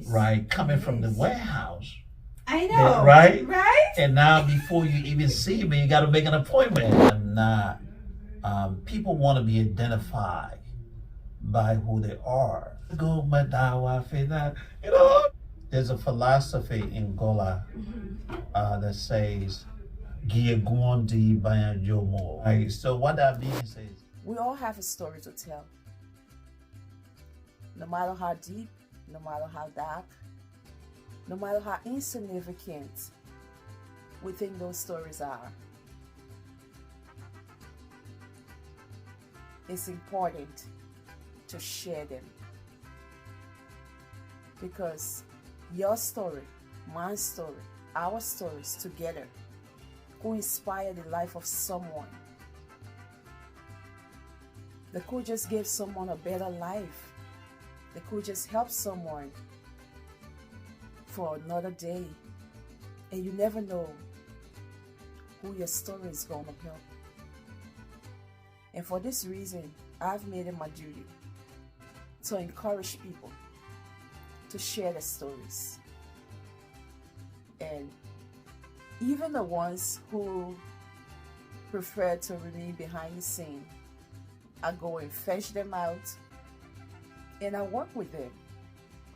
right? Coming from the warehouse. I know. Right? Right? And now before you even see me, you got to make an appointment. And people want to be identified by who they are. You know, there's a philosophy in Gola that says, right? So what that means is, we all have a story to tell. No matter how deep, no matter how dark, no matter how insignificant we think those stories are, it's important to share them. Because your story, my story, our stories together could inspire the life of someone. They could just give someone a better life. They could just help someone for another day. And you never know who your story is going to help. And for this reason, I've made it my duty to encourage people to share their stories. And even the ones who prefer to remain behind the scene, I go and fetch them out and I work with them.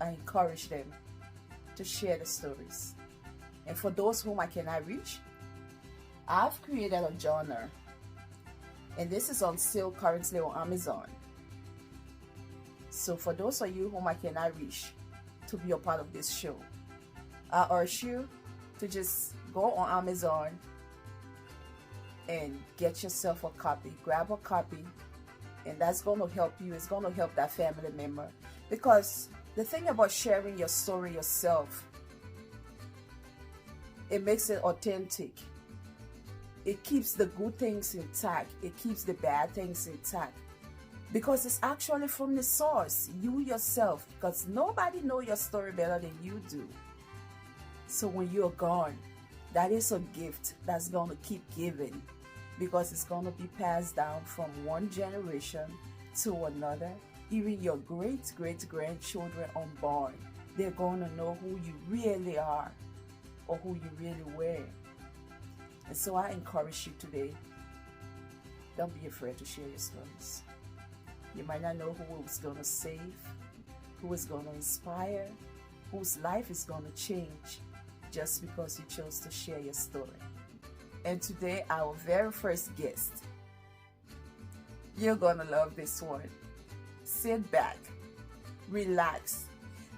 I encourage them to share the stories. And for those whom I cannot reach, I've created a genre, and this is on sale currently on Amazon. So for those of you whom I cannot reach to be a part of this show, I urge you to just go on Amazon and get yourself a copy. Grab a copy, and that's going to help you. It's going to help that family member. Because the thing about sharing your story yourself, it makes it authentic. It keeps the good things intact. It keeps the bad things intact. Because it's actually from the source, you yourself. Because nobody knows your story better than you do. So when you're gone, that is a gift that's going to keep giving. Because it's going to be passed down from one generation to another. Even your great-great-grandchildren unborn, they're going to know who you really are or who you really were. And so I encourage you today, don't be afraid to share your stories. You might not know who it's going to save, who is going to inspire, whose life is going to change just because you chose to share your story. And today, our very first guest, you're going to love this one. Sit back, relax,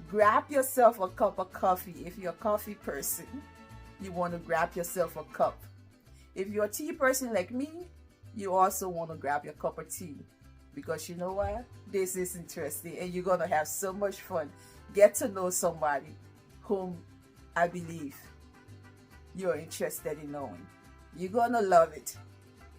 grab yourself a cup of coffee. If you're a coffee person, you want to grab yourself a cup. If you're a tea person like me, you also want to grab your cup of tea. Because you know what? This is interesting and you're going to have so much fun. Get to know somebody whom I believe you're interested in knowing. You're going to love it.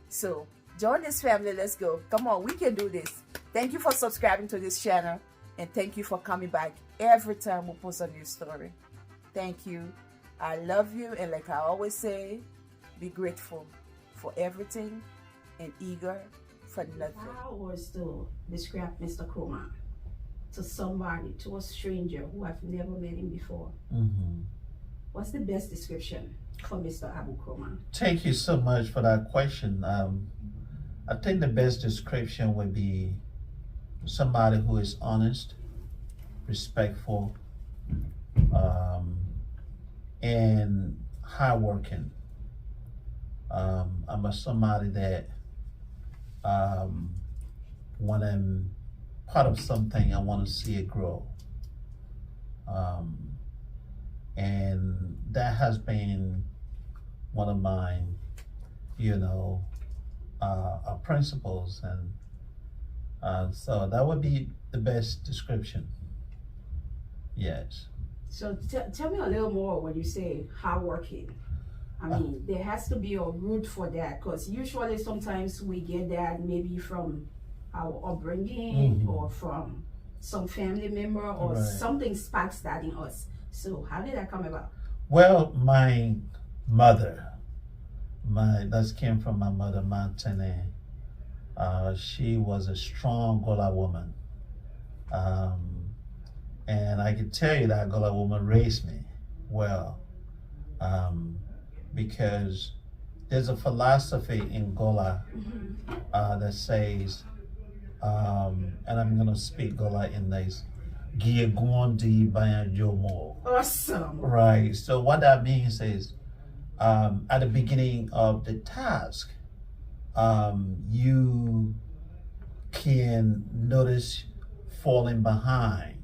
So join this family. Let's go. Come on, we can do this. Thank you for subscribing to this channel. And thank you for coming back every time we post a new story. Thank you. I love you. And like I always say, be grateful for everything and eager for nothing. If I was to describe Mr. Kromah to somebody, to a stranger who I've never met him before, what's the best description for Mr. Wahab Kromah? Thank you so much for that question. I think the best description would be somebody who is honest, respectful, and hardworking. I'm somebody that when I'm part of something, I want to see it grow. And that has been one of my, principles. And so that would be the best description. Yes. So tell me a little more when you say hardworking. I mean, there has to be a root for that, because usually sometimes we get that maybe from our upbringing or from some family member or something sparks that in us. So how did that come about? Well, my mother, that came from my mother, Montana. She was a strong Gola woman. And I can tell you that Gola woman raised me well, because there's a philosophy in Gola that says, and I'm going to speak Gola in this, Giyegundi Bayanjomo. Awesome. Right. So what that means is, at the beginning of the task, you can notice falling behind.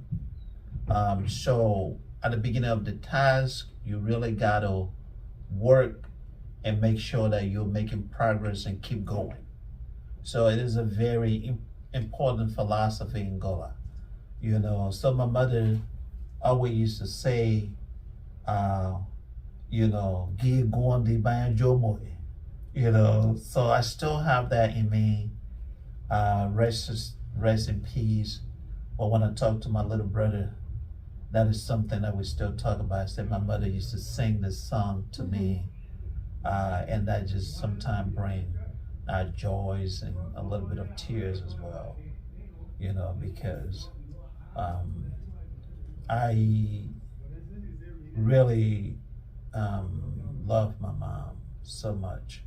So at the beginning of the task, you really got to work and make sure that you're making progress and keep going. So it is a very important philosophy in Gola. You know, so my mother always used to say, you know, "Gi guandi banjomo." You know, so I still have that in me. Rest in peace. But when I talk to my little brother, that is something that we still talk about. I said my mother used to sing this song to me, and that just sometimes bring joys and a little bit of tears as well. You know, because I really love my mom so much.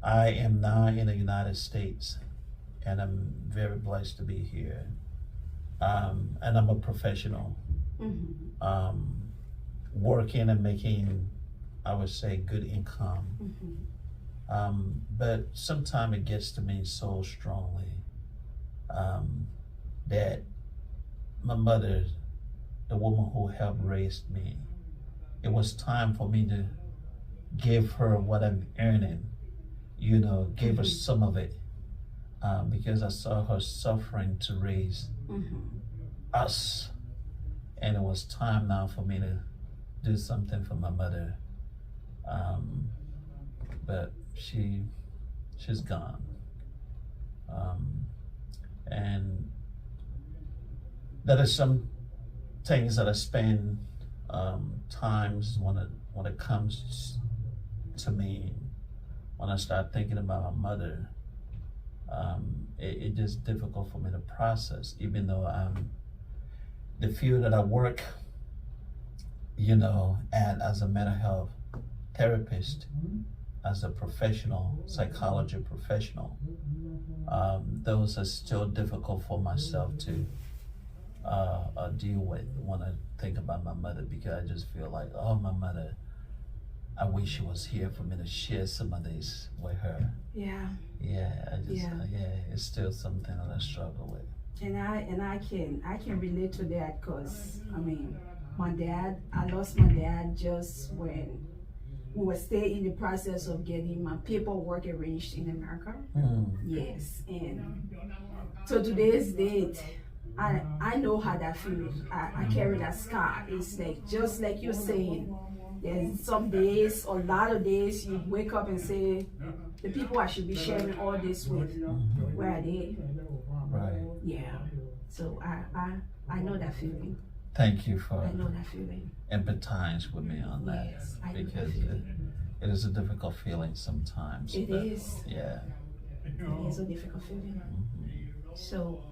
I am now in the United States, and I'm very blessed to be here. And I'm a professional, working and making, I would say, good income. But sometimes it gets to me so strongly that my mother, the woman who helped raise me, it was time for me to give her what I'm earning, you know, give her some of it, because I saw her suffering to raise us. And it was time now for me to do something for my mother. But she's gone. And there are some things that I spend times when it comes to me, when I start thinking about my mother, it's just difficult for me to process, even though the field that I work, you know, and as a mental health therapist, as a professional, psychology professional, those are still difficult for myself to deal with when I think about my mother, because I just feel like, oh, my mother, I wish she was here for me to share some of this with her. Yeah. Yeah, it's still something that I struggle with. And I can relate to that, because I mean, I lost my dad just when we were still in the process of getting my paperwork arranged in America. Yes, and to today's date, I know how that feels. I carry that scar. It's like, just like you're saying, there's some days, a lot of days, you wake up and say, the people I should be sharing all this with, where are they? Right. Yeah. So I know that feeling. Thank you for I know that feeling. empathize with me on that, Yes, I know because that feeling. it is a difficult feeling sometimes. It but is. Yeah. It is a difficult feeling. So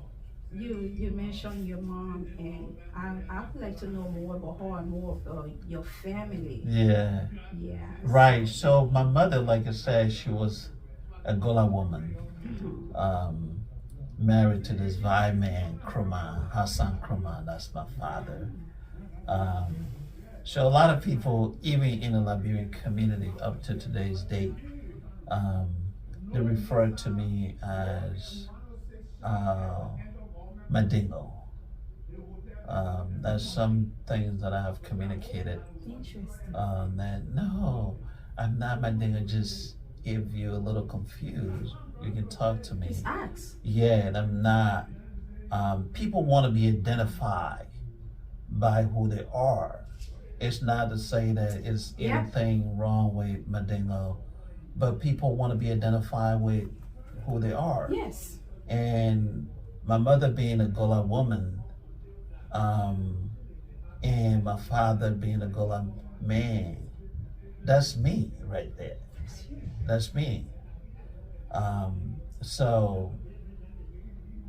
you mentioned your mom, and I would like to know more about her and more of your family. Yeah. Yeah. Right. So my mother, like I said, she was a Gola woman, married to this Wahab Kromah, Hassan Kromah. That's my father. So a lot of people, even in the Liberian community up to today's date, they refer to me as Mandingo. There's some things that I have communicated. Interesting. That no, I'm not Mandingo. Just if you're a little confused, you can talk to me. Just ask. Yeah, and I'm not. People want to be identified by who they are. It's not to say that it's anything wrong with Mandingo, but people want to be identified with who they are. Yes. And my mother being a Gola woman, and my father being a Gola man, that's me right there. That's me. So,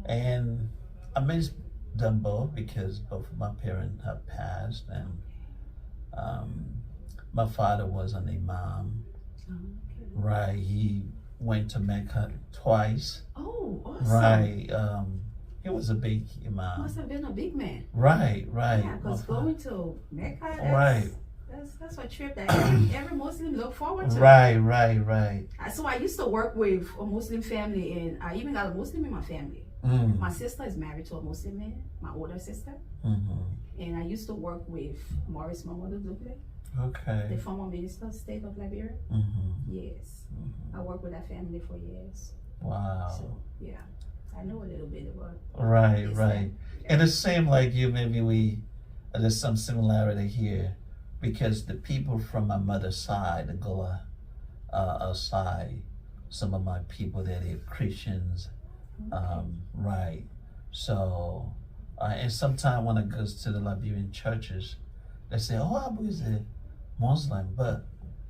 and I miss them both because both of my parents have passed, and my father was an imam. Okay. Right, he went to Mecca twice. Oh, awesome. Right, he was a big imam. Must have been a big man. Right. Yeah, because going to Mecca, Right. That's a trip that every Muslim look forward to. Right. So I used to work with a Muslim family, and I even got a Muslim in my family. My sister is married to a Muslim man, my older sister. And I used to work with Maurice Mamadou Duple, the Okay. former minister of state of Liberia. Yes. I worked with that family for years. Wow. So, yeah, I know a little bit about Right. Islam. And it seemed like you, maybe there's some similarity here, because the people from my mother's side, the Gula side, some of my people there, they're Christians. Right. So, and sometimes when it goes to the Liberian churches, they say, "Oh, Abu is a Muslim," but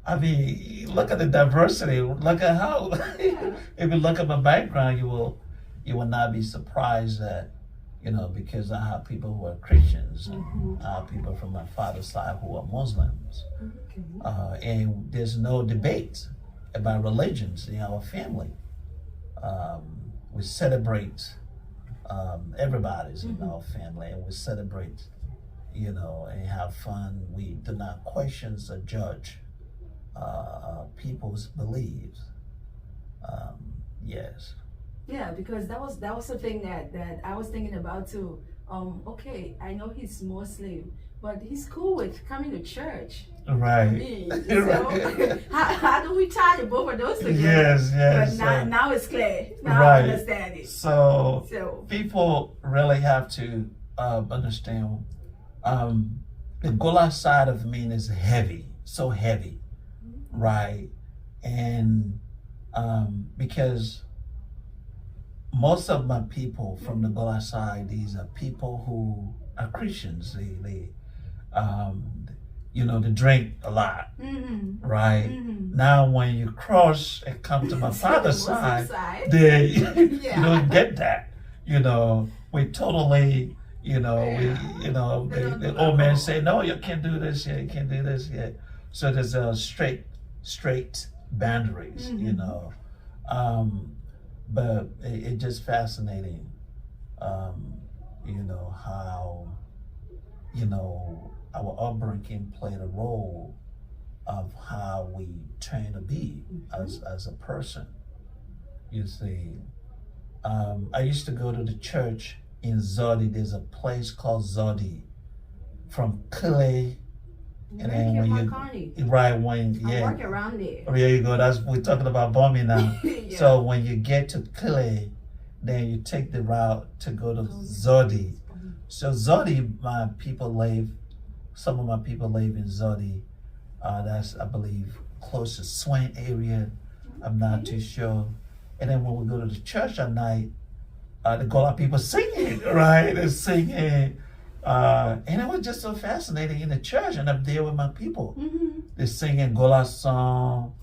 I mean, look at the diversity. Look at how. If you look at my background, you will not be surprised that, because I have people who are Christians, and I have people from my father's side who are Muslims, and there's no debate about religions in our family. We celebrate everybody's in our family, and we celebrate, and have fun. We do not question or judge people's beliefs. Yes. Yeah, because that was something that I was thinking about too. Okay, I know he's Muslim, but he's cool with coming to church. Right. So how do we tie the both of those together? Yes. But now it's clear. Now Right. I understand it. So people really have to understand the Gola side of me is heavy, so heavy, right? And because most of my people from the Gola side, these are people who are Christians. They drink a lot, right? Now, when you cross and come to my father's side, you don't get that. We totally, the old man say, "No, you can't do this yet. You can't do this yet." So there's a straight boundaries, But it's just fascinating, how, our upbringing played a role of how we train to be as a person. You see, I used to go to the church in Zodi. There's a place called Zodi from Kile. And then when I work around there. There you go. We're talking about bombing now. Yeah. So when you get to Kile, then you take the route to go to Zodi. So Zodi, some of my people live in Zodi. That's, I believe, close to Swain area. I'm not too sure. And then when we go to the church at night, the Gola people singing, right? They're singing. And it was just so fascinating in the church, and I'm there with my people. They're singing Gola song.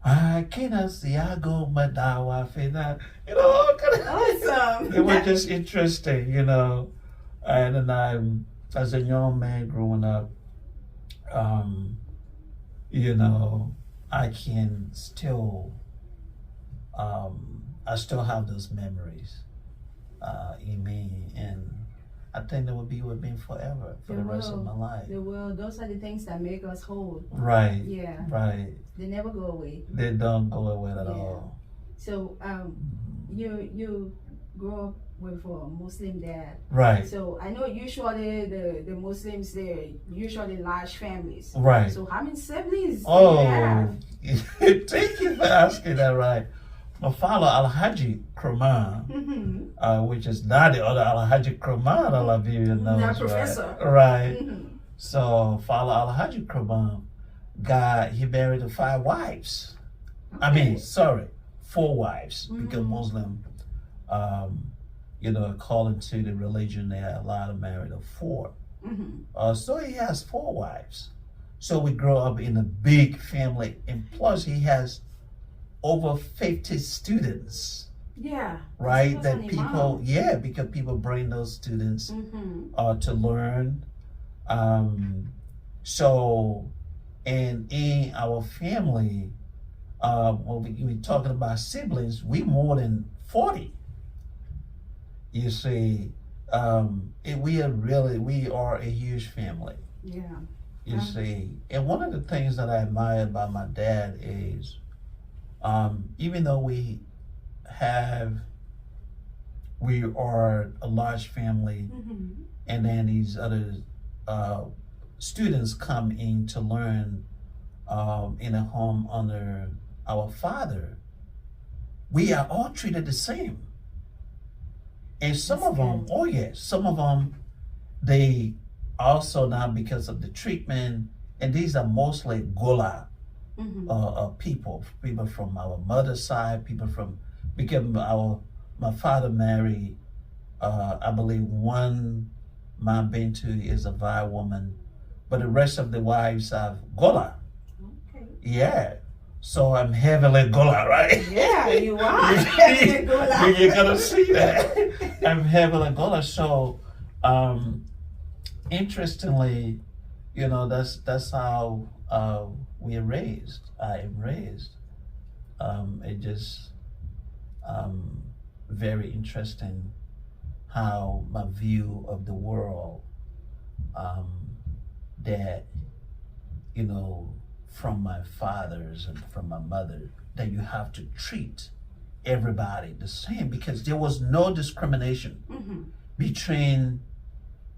I can't see I go Madawa Fena. Awesome. It was just interesting, And then as a young man growing up, I can still, I still have those memories in me, and I think they will be with me forever, for the rest of my life. They will. Those are the things that make us whole. Right. Yeah. Right. They never go away. They don't go away at all. So, you grew up with a Muslim dad. Right. So I know usually the Muslims, they're usually large families. Right. So how many siblings do Oh, you have? thank you for asking that. Right. My father, Wahab Kromah, which is not the other Wahab Kromah that Liberian knows. That professor. Right. So Father Wahab Kromah he married 5 wives. Okay. 4 wives, because Muslim, according to the religion, they are allowed to marry to 4. So he has 4 wives. So we grow up in a big family, and plus he has over 50 students Yeah. right? That's That an people, imam. yeah, because people bring those students Mm-hmm. to learn. So, and in our family, when we talking about siblings, we more than 40. You see, we are a huge family. Yeah. You see, and one of the things that I admire about my dad is, even though we are a large family, Mm-hmm. and then these other uh, students come in to learn in a home under our father, we are all treated the same. And some That's of them, good. oh yes, some of them, they also now because of the treatment, and these are mostly Gola Mm-hmm. people from our mother's side, because my father married, I believe one man Bintu is a Vai woman, but the rest of the wives are Gola. Okay. Yeah. So I'm heavily Gola, right? Yeah, you are. Heavily Gola. You're gonna see that. I'm heavily Gola. So, interestingly, that's how we're raised. I am raised. It just very interesting how my view of the world, that from my fathers and from my mother, that you have to treat everybody the same because there was no discrimination Mm-hmm. between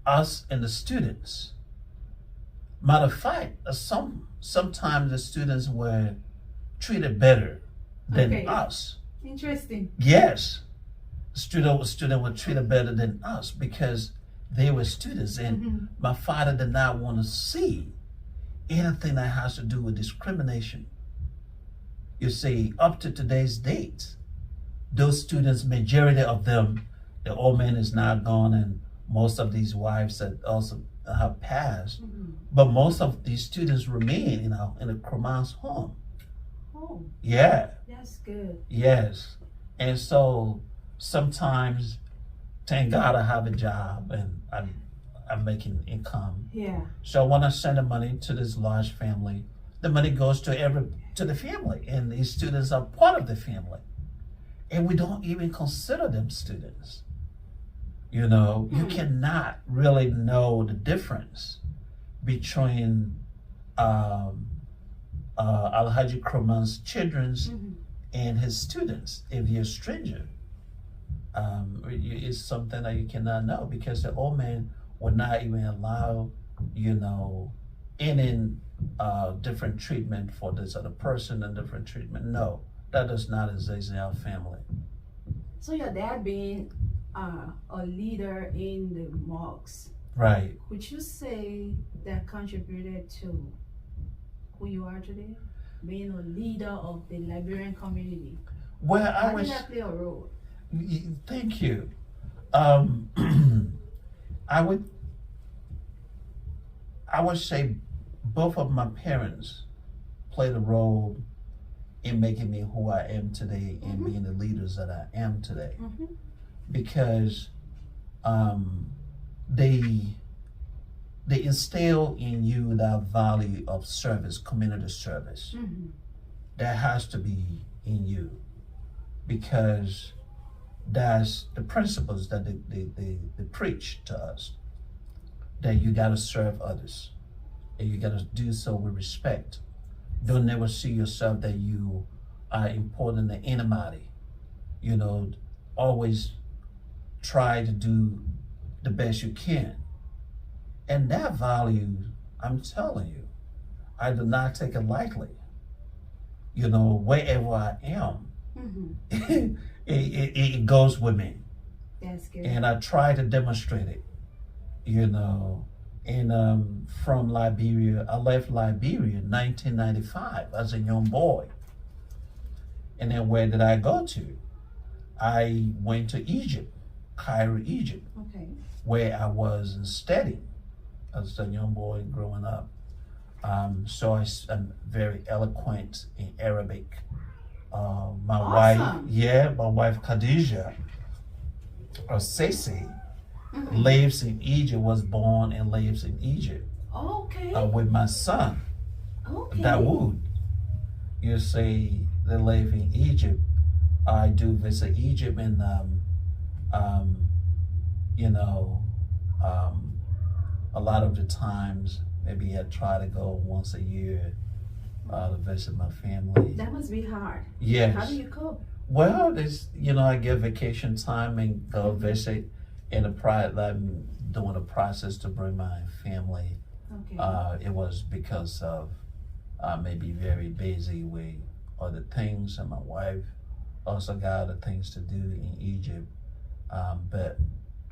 us and the students. Matter of fact, sometimes the students were treated better than Okay. us. Interesting. Yes, student were treated better than us because they were students, and Mm-hmm. my father did not want to see anything that has to do with discrimination. You see, up to today's date, those students, majority of them, the old man is now gone, and most of these wives that also have passed. Mm-hmm. But most of these students remain, in the Kromah's home. Oh, Yeah, that's good. yes. And so sometimes, thank God I have a job and I'm making income. Yeah. So when I send the money to this large family, the money goes to the family, and these students are part of the family. And we don't even consider them students. You cannot really know the difference between Alhaji Kromah's children's Mm-hmm. and his students. If you're a stranger, it's something that you cannot know because the old man would not even allow, any different treatment for this other person and different treatment. No, that does not exist in our family. So your dad being a leader in the mosques, Right. would you say that contributed to who you are today? Being a leader of the Liberian community. Well, How did that play a role? Thank you. I would say both of my parents played a role in making me who I am today and Mhm. being the leaders that I am today, Mm-hmm. because they instill in you that value of service, community service. Mm-hmm. That has to be in you because that's the principles that they preach to us, that you got to serve others and you got to do so with respect. Don't never see yourself that you are important than anybody. Always try to do the best you can. And that value, I'm telling you, I do not take it lightly. Wherever I am, Mm-hmm. it goes with me. That's good. And I try to demonstrate it, And from Liberia, I left Liberia in 1995 as a young boy. And then where did I go to? I went to Egypt, Cairo, Egypt, Okay. where I was studying as a young boy growing up. So I'm very eloquent in Arabic, my Awesome. my wife Khadija, or Sisi, Mhm. lives in Egypt, was born and lives in Egypt Okay. with my son, Okay. Dawood. You see, they live in Egypt. I do visit Egypt, and you know, a lot of the times, maybe I try to go once a year to visit my family. That must be hard. Yes. How do you cope? Well, there's, I get vacation time and go visit. In I'm doing a process to bring my family. Okay. It was because of maybe very busy with other things, and my wife also got other things to do in Egypt. But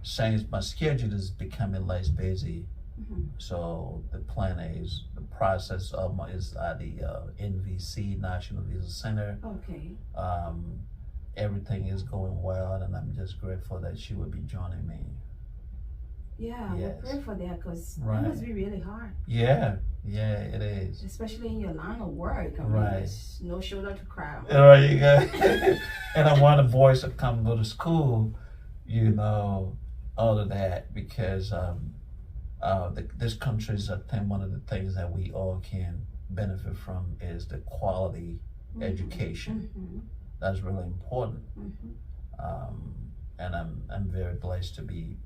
since my schedule is becoming less busy, Mhm. so the plan is the process is at the NVC, National Visa Center. Okay. Everything is going well, and I'm just grateful that she will be joining me. Yeah, Yes. we pray for that because Right. that must be really hard, Yeah, it is. especially in your line of work. I mean, Right. there's no shoulder to cry on. There you go. And I want the boys to come go to school, all of that, because this country is, I think, one of the things that we all can benefit from is the quality education. Mhm. That's really important. Mhm. And I'm very blessed to be,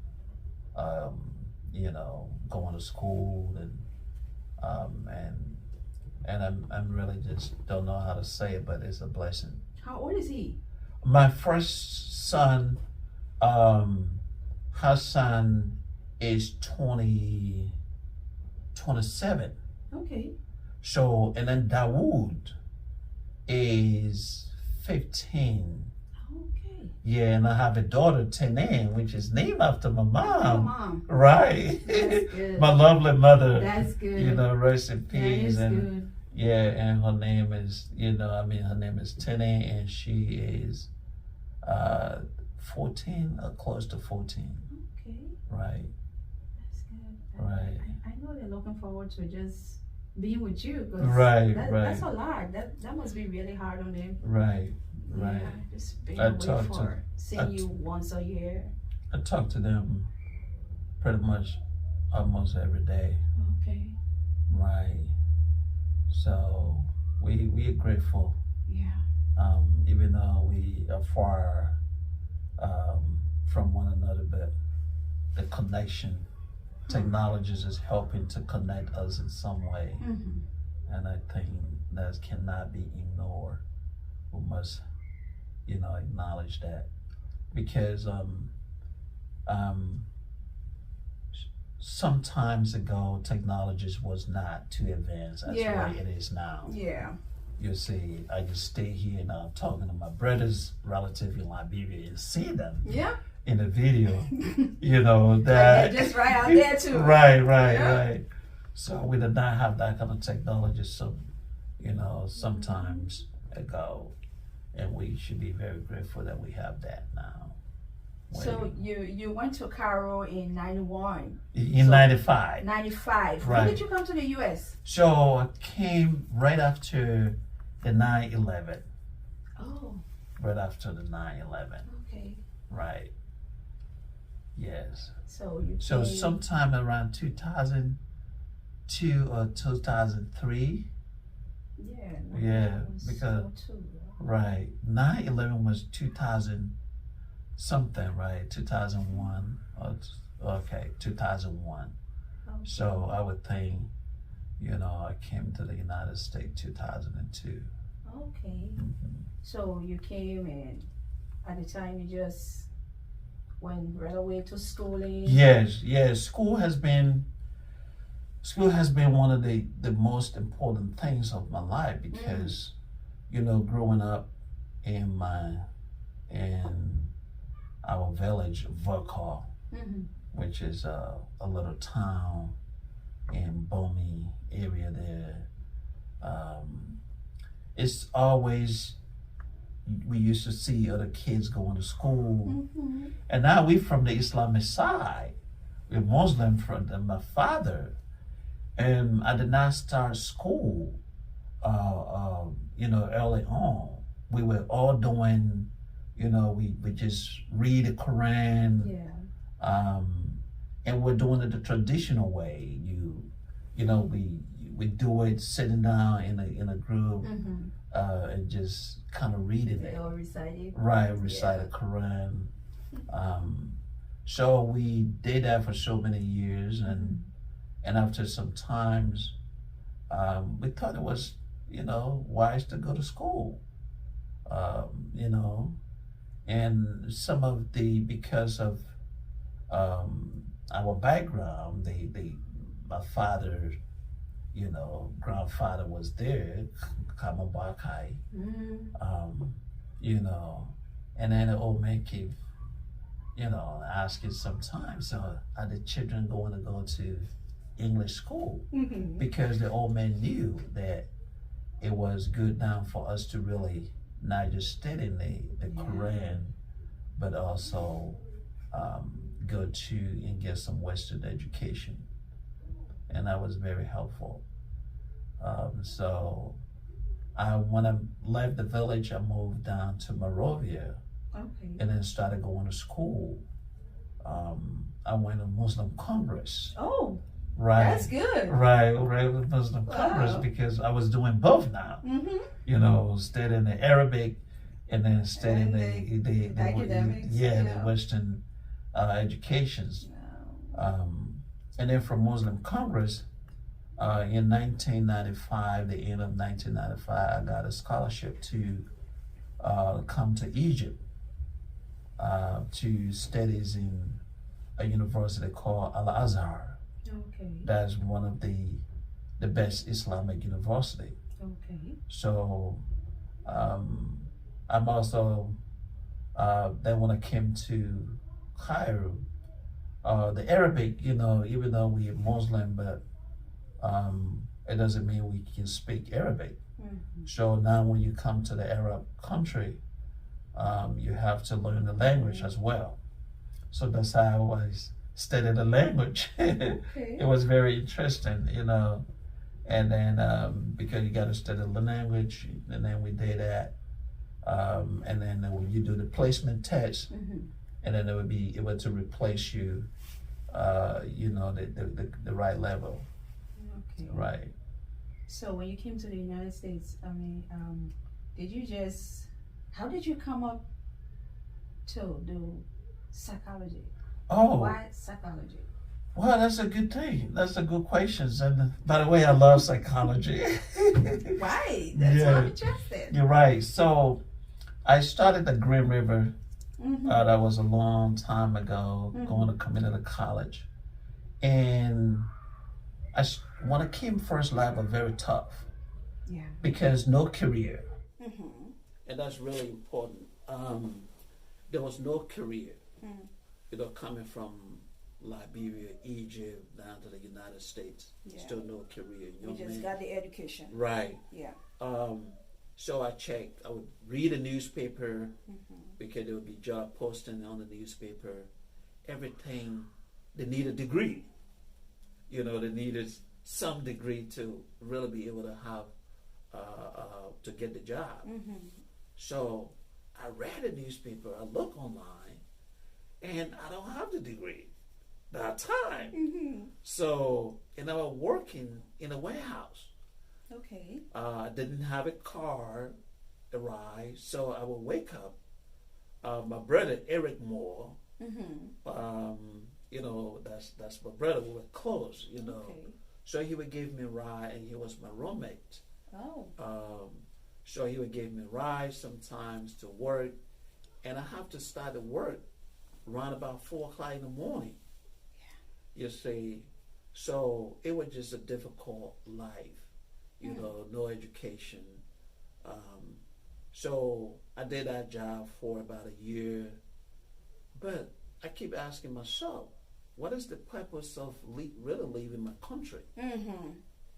going to school, and I'm really just don't know how to say it, but it's a blessing. How old is he? My first son, Hassan, is 27. Okay. So, and then Dawood is 15. Okay. Yeah, and I have a daughter, Tenen, which is named after my Your mom. mom. Right. That's good. My lovely mother. That's good. Rest in That peace. is And good. yeah, and her name is, her name is Tenen, and she is 14, or close to 14. Okay. Right. That's good. Right. I know they're looking forward to just being with you. 'Cause Right, That's right. a lot. That must be really hard on them. Right. Right. Yeah, just being I away talk to- for seeing you once a year. I talk to them pretty much almost every day. Okay. Right. So we are grateful, Yeah. even though we are far from one another, but the connection, technology is helping to connect us in some way, Mm-hmm. and I think that cannot be ignored. We must, acknowledge that, because some times ago, technology was not too advanced as Yeah. what it is now. Yeah. You see, I just stay here now talking to my brothers, relative in Liberia, and see them Yeah. in the video. Like That they're just right out there too. right, Yeah. right. So we did not have that kind of technology. So, sometimes ago, and we should be very grateful that we have that now. So you went to Cairo in 91, In so- 95. 95. When Right. did you come to the U.S.? So I came right after the 9/11. Oh, Right after the 9/11. okay. Right. Yes. So you So came. sometime around 2002 or 2003. Yeah. Yeah, that was because- so too, Right. 9/11 was 2000 something, right? 2001. Okay, 2001. okay. So I would think, I came to the United States 2002. Okay. Mhm. So you came and at the time you just went right away to schooling. Yes. School has been one of the most important things of my life, because, growing up in our village, Vokal, Mm-hmm. which is a little town in Bomi area there. It's always, we used to see other kids going to school, Mm-hmm. and now we from the Islamic side. We're Muslim from my father, and I did not start school, early on. we were all doing, we just read the Quran. Yeah. And we're doing it the traditional way. We do it sitting down in a group, and just kind of reading They it. all recite it. Right, recite the Quran. So we did that for so many years, and after some times, we thought it was, wise to go to school. And some of because of our background, my father, grandfather was there, Kamabakai, and then the old man keep, asking sometimes, so are the children going to go to English school? Because the old man knew that it was good now for us to really not just study the Quran, but also go to and get some Western education. And that was very helpful. So when I left the village, I moved down to Monrovia, and then started going to school. I went to Muslim Congress. Oh, right. That's good. Right, with Muslim Congress, because I was doing both now. Studying the Arabic and then studying the academics. the Western educations. And then from Muslim Congress, in 1995, the end of 1995, I got a scholarship to come to Egypt to studies in a university called Al-Azhar. Okay. That's one of the best Islamic university. Okay. So I'm also, then when I came to Cairo, the Arabic, even though we're Muslim, but it doesn't mean we can speak Arabic. So now when you come to the Arab country, you have to learn the language as well. So that's how I always studied the language. It was very interesting, and then because you got to study the language, and then we did that, and then when you do the placement test, and then it would be able to replace you, the right level. Okay. Right. So when you came to the United States, how did you come up to do psychology? Oh. Why psychology? Well, that's a good thing. That's a good question. And by the way, I love psychology. Right. That's why I'm interested. You're right. So I started at Green River. That was a long time ago, going to community college. And when I came first lab, was very tough. Yeah. Because no career. And that's really important. There was no career. Coming from Liberia, Egypt, down to the United States. Still no career. You just got the education. Right. Yeah. So I checked. I would read a newspaper because there would be job posting on the newspaper. Everything, they need a degree. They needed some degree to really be able to have, to get the job. So I read a newspaper, I look online, and I don't have the degree. That time. So, and I was working in a warehouse. Okay. I didn't have a car, a ride, so I would wake up. My brother, Eric Moore, that's my brother, we were close, Okay. So he would give me a ride, and he was my roommate. Oh. So he would give me a ride sometimes to work, and I have to start to work around about 4 o'clock in the morning. You see, so it was just a difficult life, no education. So I did that job for about a year, but I keep asking myself, what is the purpose of really leaving my country?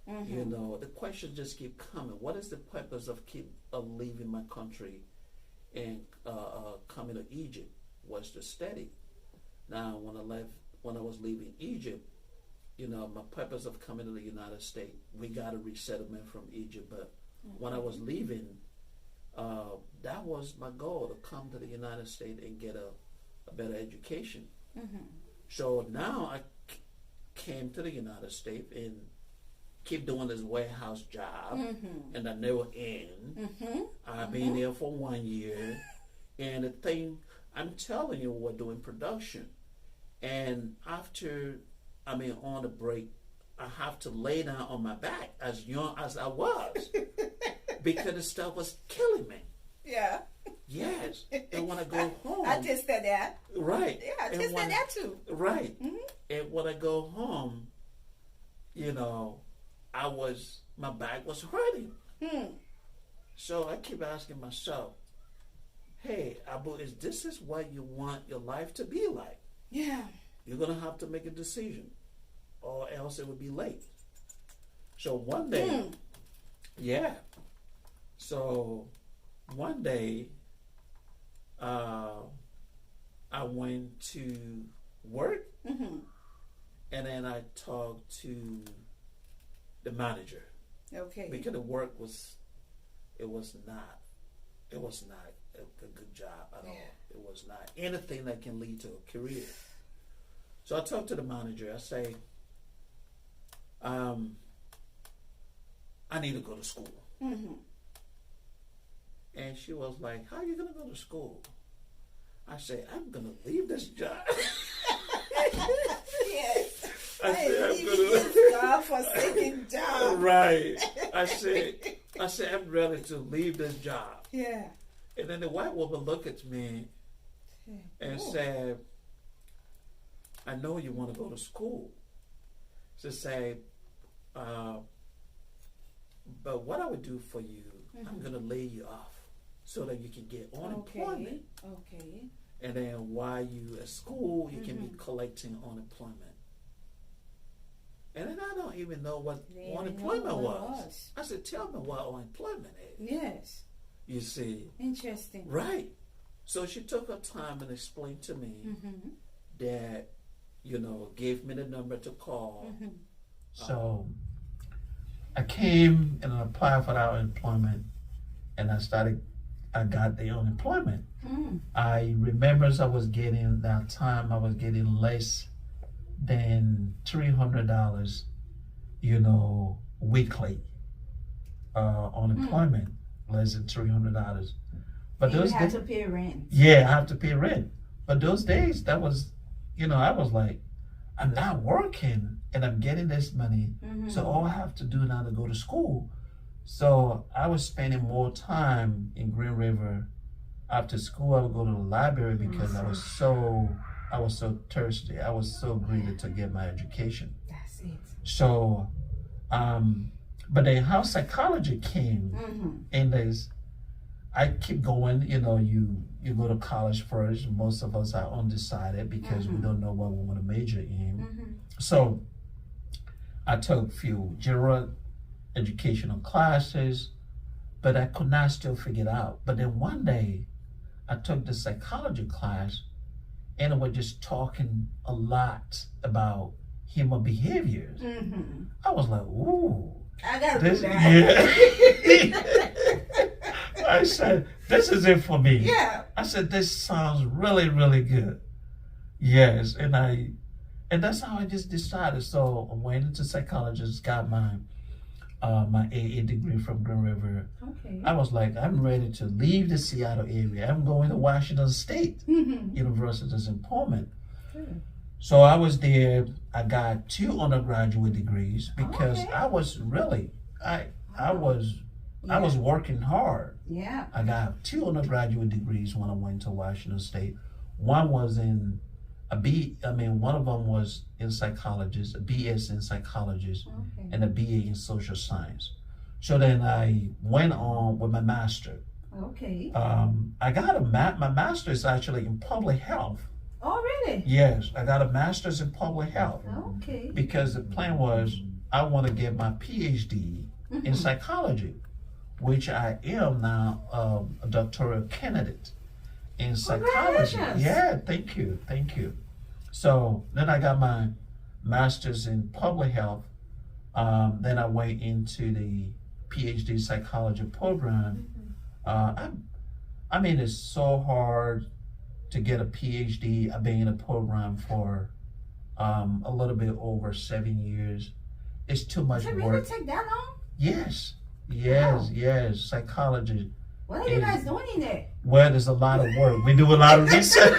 The questions just keep coming. What is the purpose of leaving my country and coming to Egypt? Was to study. Now, when I was leaving Egypt, my purpose of coming to the United States, we got a resettlement from Egypt. But when I was leaving, that was my goal, to come to the United States and get a better education. So now I came to the United States and keep doing this warehouse job, and I never end. I've been there for 1 year, and the thing, I'm telling you, we're doing production, and after, on the break, I have to lay down on my back as young as I was because the stuff was killing me. Yeah. Yes. And when I go home, I tested that. right. Yeah, I And tested when- that too. Right. And when I go home, my back was hurting. So I keep asking myself, hey, Abu, this is what you want your life to be like? Yeah. You're going to have to make a decision, or else it would be late. So one day, so one day, I went to work, and then I talked to the manager. Okay. Because the work was not a good job at all. It was not anything that can lead to a career. So I talked to the manager. I say, I need to go to school. And she was like, how are you going to go to school? I said, I'm going to leave this job. Yes. I said, I'm going this God-forsaken job. Right. I said, I'm ready to leave this job. Yeah. And then the white woman looked at me and said, I know you want to go to school. She said, but what I would do for you, I'm going to lay you off so that you can get unemployment. Okay. And then while you at school, you can be collecting unemployment. And then I don't even know what unemployment was. I said, tell me what unemployment is. Yes. You see. Interesting. Right. So she took her time and explained to me that, gave me the number to call. So I came and applied for that unemployment, and I got the unemployment. I remember I was getting less than $300, weekly unemployment, less than $300. But you those had to pay rent. Yeah, I have to pay rent. But those days, that was, I was like, I'm not working and I'm getting this money, so all I have to do now to go to school. So I was spending more time in Green River. After school, I would go to the library because I was so thirsty. I was so greedy to get my education. That's it. So, but then how psychology came in this, I keep going, you go to college first. Most of us are undecided because we don't know what we want to major in. So I took a few general educational classes, but I could not still figure it out. But then one day I took the psychology class, and we're just talking a lot about human behaviors. I was like, ooh. I gotta do that. Yeah. I said, this is it for me. Yeah. I said, this sounds really, really good. Yes, and that's how I just decided. So I went into psychologist, got my AA degree from Green River. Okay. I was like, I'm ready to leave the Seattle area. I'm going to Washington State University in Pullman. So I was there. I got 2 undergraduate degrees because I was really, I was working hard. Yeah. I got 2 undergraduate degrees when I went to Washington State. One was in one of them was in psychologist, a BS in psychologist, and a BA in social science. So then I went on with my master. Okay. I got my master's actually in public health. Oh, really? Yes, I got a master's in public health. Okay. Because the plan was I want to get my PhD in psychology, which I am now a doctorate candidate in psychology. Yeah, thank you. So then I got my master's in public health. Then I went into the PhD psychology program I mean, it's so hard to get a PhD. I've been in a program for a little bit over 7 years. It's too much Does it really work. take that long? Yes, Wow. yes. Psychologist. What are you guys doing in there? Well, there's a lot of work. We do a lot of research.